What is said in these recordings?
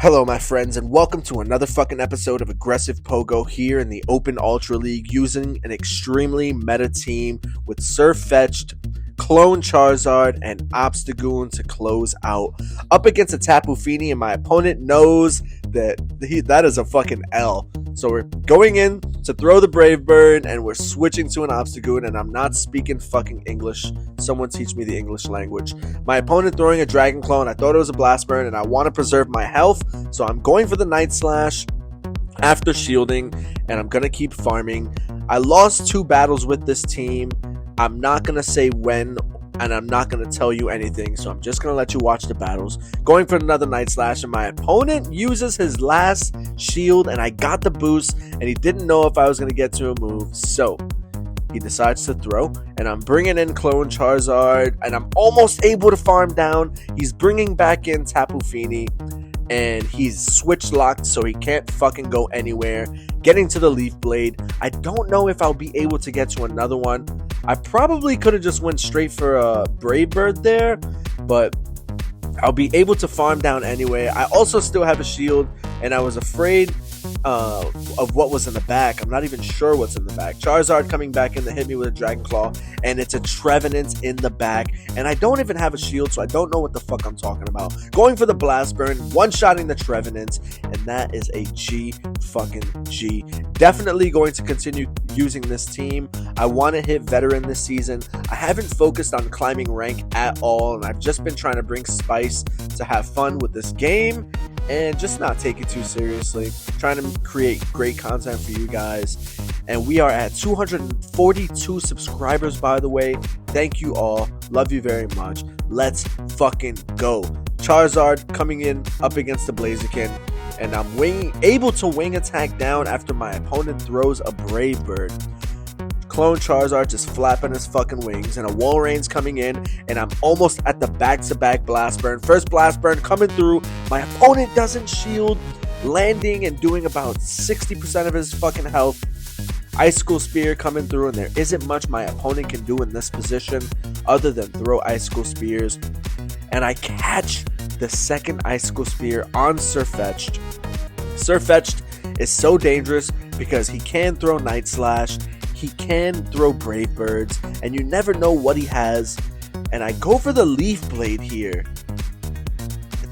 Hello, my friends, and welcome to another fucking episode of Aggressive Pogo here in the Open Ultra League using an extremely meta team with Sirfetch'd, Clone Charizard, and Obstagoon to close out. Up against a Tapu Fini, and my opponent knows that is a fucking L. So we're going in to throw the Brave Bird, and we're switching to an Obstagoon, and I'm not speaking fucking English. Someone teach me the English language. My opponent throwing a Dragon Clone. I thought it was a Blast Burn, and I want to preserve my health, so I'm going for the Night Slash after shielding, and I'm going to keep farming. I lost 2 battles with this team. I'm not going to say when, and I'm not going to tell you anything, so I'm just going to let you watch the battles. Going for another Night Slash, and my opponent uses his last shield, and I got the boost, and he didn't know if I was going to get to a move, so he decides to throw, and I'm bringing in Clone Charizard, and I'm almost able to farm down. He's bringing back in Tapu Fini, and he's switch locked, so he can't fucking go anywhere. Getting to the Leaf Blade. I don't know if I'll be able to get to another one. I probably could have just went straight for a Brave Bird there, but I'll be able to farm down anyway. I also still have a shield, and I was afraid of what was in the back. I'm not even sure what's in the back. Charizard coming back in to hit me with a Dragon Claw, and it's a Trevenant in the back, and I don't even have a shield, so I don't know what the fuck I'm talking about. Going for the Blast Burn, one-shotting the Trevenant, and that is a G fucking G. Definitely going to continue using this team. I want to hit Veteran this season. I haven't focused on climbing rank at all, and I've just been trying to bring spice to have fun with this game and just not take it too seriously. Trying to create great content for you guys. And we are at 242 subscribers, by the way. Thank you all. Love you very much. Let's fucking go. Charizard coming in up against the Blaziken. And I'm able to wing attack down after my opponent throws a Brave Bird. Clone Charizard just flapping his fucking wings, and a Walreign's coming in, and I'm almost at the back-to-back Blast Burn. First Blast Burn coming through. My opponent doesn't shield, landing and doing about 60% of his fucking health. Icicle Spear coming through, and there isn't much my opponent can do in this position other than throw Icicle Spears. And I catch the second Icicle Spear on Sirfetch'd. Sirfetch'd is so dangerous because he can throw Night Slash, he can throw Brave Birds, and you never know what he has. And I go for the Leaf Blade here,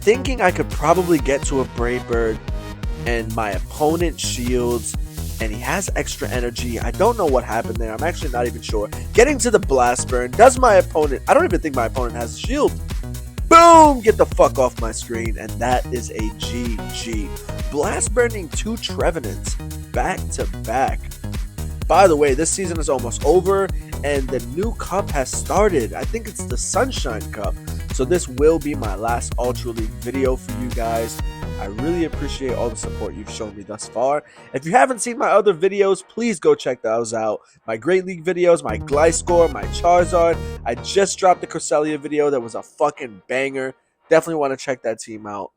thinking I could probably get to a Brave Bird, and my opponent shields, and he has extra energy. I don't know what happened there. I'm actually not even sure. Getting to the Blast Burn. Does my opponent... I don't even think my opponent has a shield. Boom! Get the fuck off my screen, and that is a GG. Blast Burning 2 Trevenants back to back. By the way, this season is almost over, and the new cup has started. I think it's the Sunshine Cup. So this will be my last Ultra League video for you guys. I really appreciate all the support you've shown me thus far. If you haven't seen my other videos, please go check those out. My Great League videos, my Gliscor, my Charizard. I just dropped the Cresselia video that was a fucking banger. Definitely want to check that team out.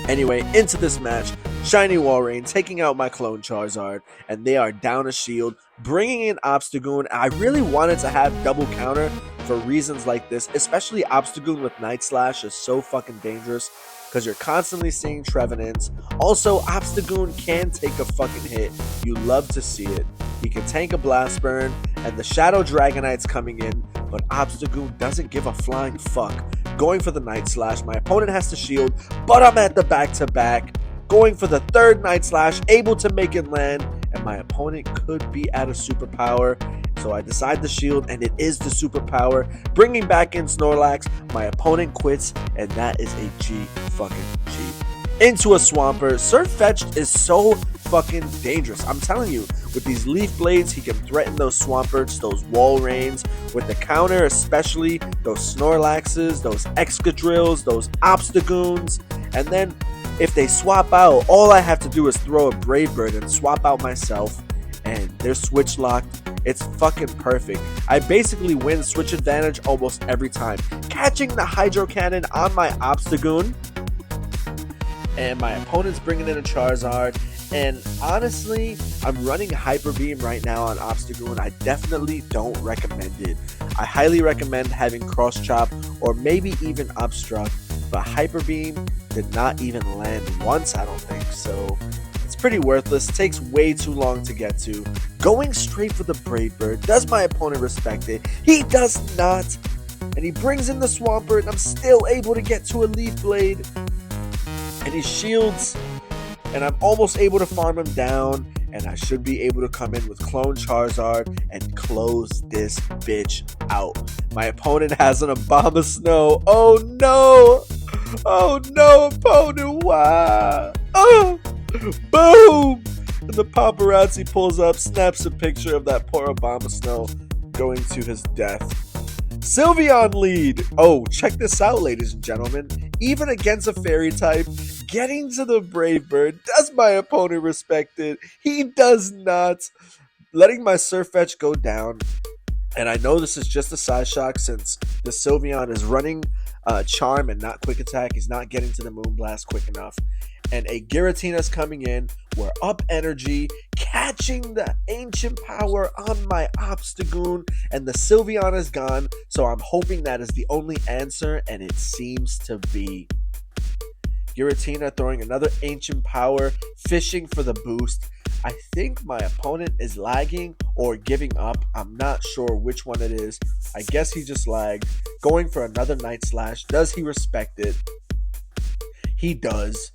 Anyway, into this match, Shiny Walrein taking out my Clone Charizard, and they are down a shield, bringing in Obstagoon. I really wanted to have double counter for reasons like this, especially Obstagoon with Night Slash is so fucking dangerous because you're constantly seeing Trevenants. Also, Obstagoon can take a fucking hit. You love to see it. He can tank a Blast Burn, and the Shadow Dragonite's coming in, but Obstagoon doesn't give a flying fuck. Going for the Night Slash. My opponent has to shield, but I'm at the back-to-back. Going for the third Night Slash, able to make it land, and my opponent could be at a superpower. So I decide to shield, and it is the superpower. Bringing back in Snorlax, my opponent quits, and that is a G fucking G. Into a Swampert. Sirfetch'd is so fucking dangerous. I'm telling you, with these Leaf Blades, he can threaten those Swamperts, those Walreins. With the counter, especially those Snorlaxes, those Excadrills, those Obstagoons. And then, if they swap out, all I have to do is throw a Brave Bird and swap out myself, and they're switch locked. It's fucking perfect. I basically win switch advantage almost every time. Catching the Hydro Cannon on my Obstagoon, and my opponent's bringing in a Charizard. And honestly, I'm running Hyper Beam right now on Obstagoon. I definitely don't recommend it. I highly recommend having Cross Chop or maybe even Obstruct. But Hyper Beam Did not even land once, I don't think. So it's pretty worthless. Takes way too long to get to. Going straight for the Brave Bird. Does my opponent respect it? He does not. And he brings in the Swampert, and I'm still able to get to a Leaf Blade. And he shields, and I'm almost able to farm him down. And I should be able to come in with Clone Charizard and close this bitch out. My opponent has an Abomasnow. Oh no! Oh no, opponent, why? Oh! Boom! And the paparazzi pulls up, snaps a picture of that poor Abomasnow going to his death. Sylveon lead! Oh, check this out, ladies and gentlemen. Even against a fairy type, getting to the Brave Bird, does my opponent respect it? He does not. Letting my Sirfetch'd go down. And I know this is just a side shock since the Sylveon is running Charm and not Quick Attack. He's not getting to the Moonblast quick enough. And a Giratina's coming in. We're up energy, catching the Ancient Power on my Obstagoon, and the Sylveon is gone. So I'm hoping that is the only answer, and it seems to be. Giratina throwing another Ancient Power, fishing for the boost. I think my opponent is lagging or giving up. I'm not sure which one it is. I guess he just lagged. Going for another Night Slash. Does he respect it? He does.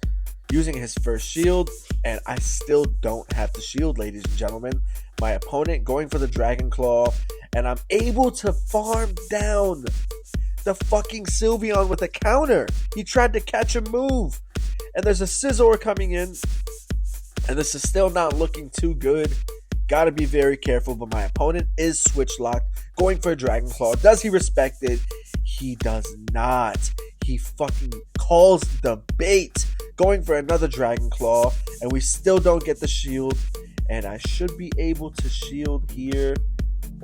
Using his first shield, and I still don't have the shield, ladies and gentlemen. My opponent going for the Dragon Claw, and I'm able to farm down the fucking Sylveon with a counter. He tried to catch a move, and there's a Scizor coming in, and this is still not looking too good. Gotta be very careful, but my opponent is switch locked, going for a Dragon Claw. Does he respect it? He does not. He fucking calls the bait, going for another Dragon Claw, and we still don't get the shield. And I should be able to shield here,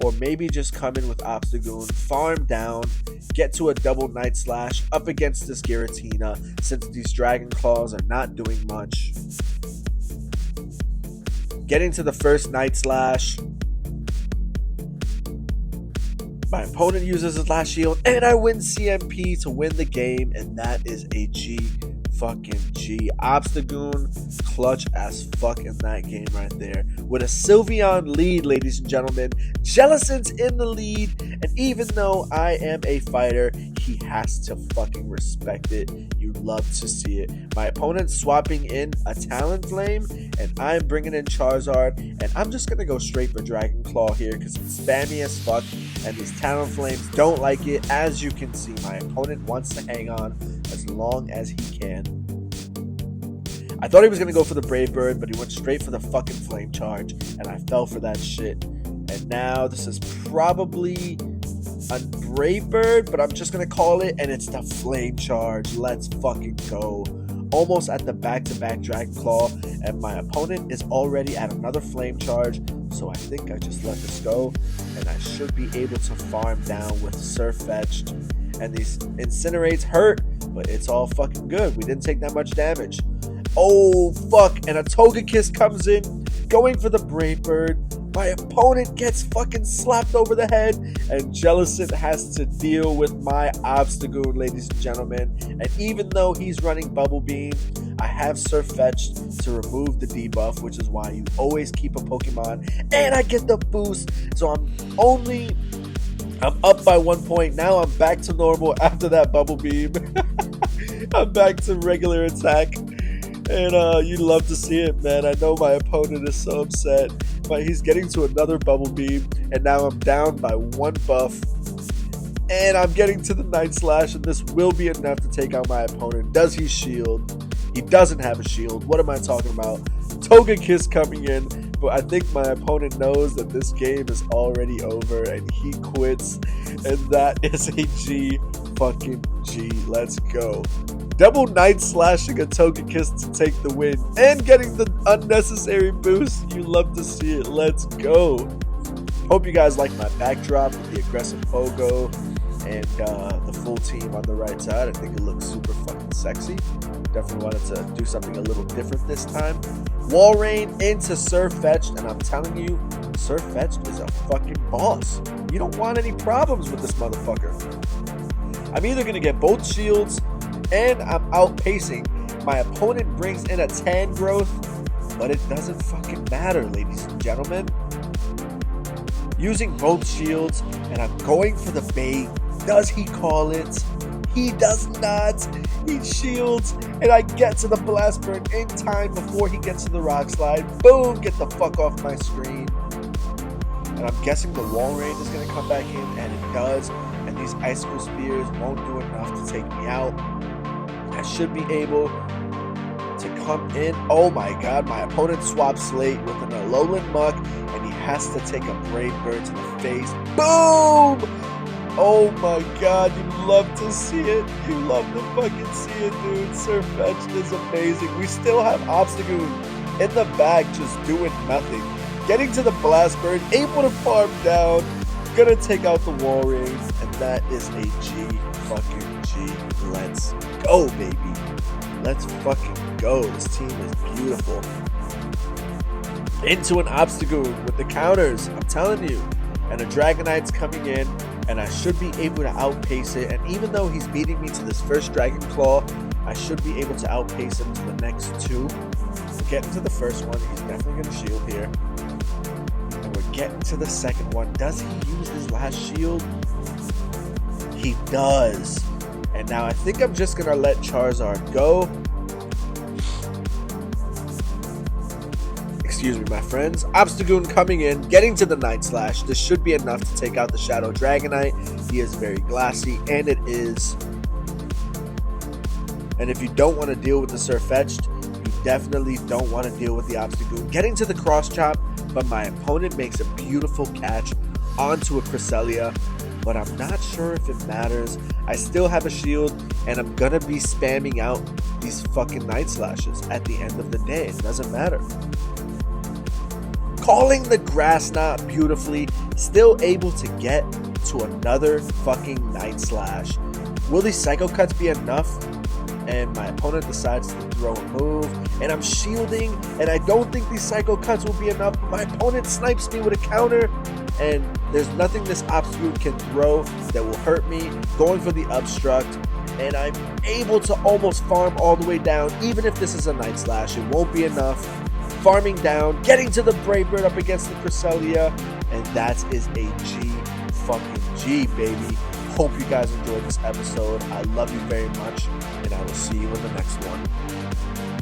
or maybe just come in with Obstagoon, farm down, get to a double Night Slash up against this Giratina, since these Dragon Claws are not doing much. Getting to the first Night Slash. My opponent uses his last shield, and I win CMP to win the game, and that is a G fucking G. Obstagoon, clutch as fuck in that game right there. With a Sylveon lead, ladies and gentlemen. Jellicent's in the lead, and even though I am a fighter, he has to fucking respect it. You love to see it. My opponent's swapping in a Talonflame, and I'm bringing in Charizard, and I'm just gonna go straight for Dragon Claw here because it's spammy as fuck, and these Talonflames don't like it. As you can see, my opponent wants to hang on as long as he can. I thought he was gonna go for the Brave Bird, but he went straight for the fucking Flame Charge, and I fell for that shit. And now this is probably a Brave Bird, but I'm just gonna call it, and it's the Flame Charge. Let's fucking go. Almost at the back-to-back Dragon Claw, and my opponent is already at another Flame Charge, so I think I just let this go, and I should be able to farm down with Sirfetch'd. And these Incinerates hurt, but it's all fucking good. We didn't take that much damage. Oh, fuck, and a Togekiss comes in, going for the Brave Bird. My opponent gets fucking slapped over the head, and Jellicent has to deal with my Obstagoon, ladies and gentlemen. And even though he's running Bubble Beam, I have Sirfetch'd to remove the debuff, which is why you always keep a Pokemon. And I get the boost, so I'm up by 1 point. Now I'm back to normal after that Bubble Beam. I'm back to regular attack. And you love to see it, man. I know my opponent is so upset, but he's getting to another Bubble Beam, and now I'm down by 1 buff. And I'm getting to the Night Slash, and this will be enough to take out my opponent. Does he shield? He doesn't have a shield. What am I talking about? Togekiss coming in, but I think my opponent knows that this game is already over, and he quits. And that is a G fucking G. Let's go. Double Night Slashing a Togekiss to take the win, and getting the unnecessary boost. You love to see it. Let's go. Hope you guys like my backdrop with the aggressive Pogo and the full team on the right side. I think it looks super fucking sexy. Definitely wanted to do something a little different this time. Wall Rain into Sirfetch'd, and I'm telling you, Sirfetch'd is a fucking boss. You don't want any problems with this motherfucker. I'm either going to get both shields and I'm outpacing. My opponent brings in a 10 growth, but it doesn't fucking matter, ladies and gentlemen. Using both shields, and I'm going for the bait. Does he call it? He does not. He shields, and I get to the blast burn in time before he gets to the rock slide. Boom! Get the fuck off my screen. And I'm guessing the wall rain is going to come back in, and it does. And these icicle spears won't do enough to take me out. I should be able to come in. Oh my god, my opponent swaps Slate with an Alolan Muck, and he has to take a Brave Bird to the face. Boom! Oh my god, you love to see it. You love to fucking see it, dude. Sirfetch'd is amazing. We still have Obstagoon in the back just doing nothing. Getting to the Blast Bird, able to farm down, gonna take out the wall ring, and that is a G fucking G. Let's go, baby. Let's fucking go. This team is beautiful. Into an Obstagoon with the counters, I'm telling you. And a Dragonite's coming in, and I should be able to outpace it. And even though he's beating me to this first Dragon Claw, I should be able to outpace him to the next two. We're getting to the first one. He's definitely going to shield here. And we're getting to the second one. Does he use his last shield? He does. And now I think I'm just going to let Charizard go. Excuse me, my friends. Obstagoon coming in, getting to the Night Slash. This should be enough to take out the Shadow Dragonite. He is very glassy, and it is. And if you don't want to deal with the Sirfetch'd, you definitely don't want to deal with the Obstagoon. Getting to the Cross Chop, but my opponent makes a beautiful catch onto a Cresselia. But I'm not sure if it matters. I still have a shield, and I'm gonna be spamming out these fucking Night Slashes at the end of the day. It doesn't matter. Calling the Grass Knot beautifully, still able to get to another fucking Night Slash. Will these Psycho Cuts be enough? And my opponent decides to throw a move, and I'm shielding, and I don't think these Psycho Cuts will be enough. My opponent snipes me with a counter, and there's nothing this Obstagoon can throw that will hurt me. Going for the Obstruct, and I'm able to almost farm all the way down. Even if this is a Night Slash, it won't be enough. Farming down, getting to the Brave Bird up against the Cresselia, and that is a G fucking G, baby. Hope you guys enjoyed this episode. I love you very much, and I will see you in the next one.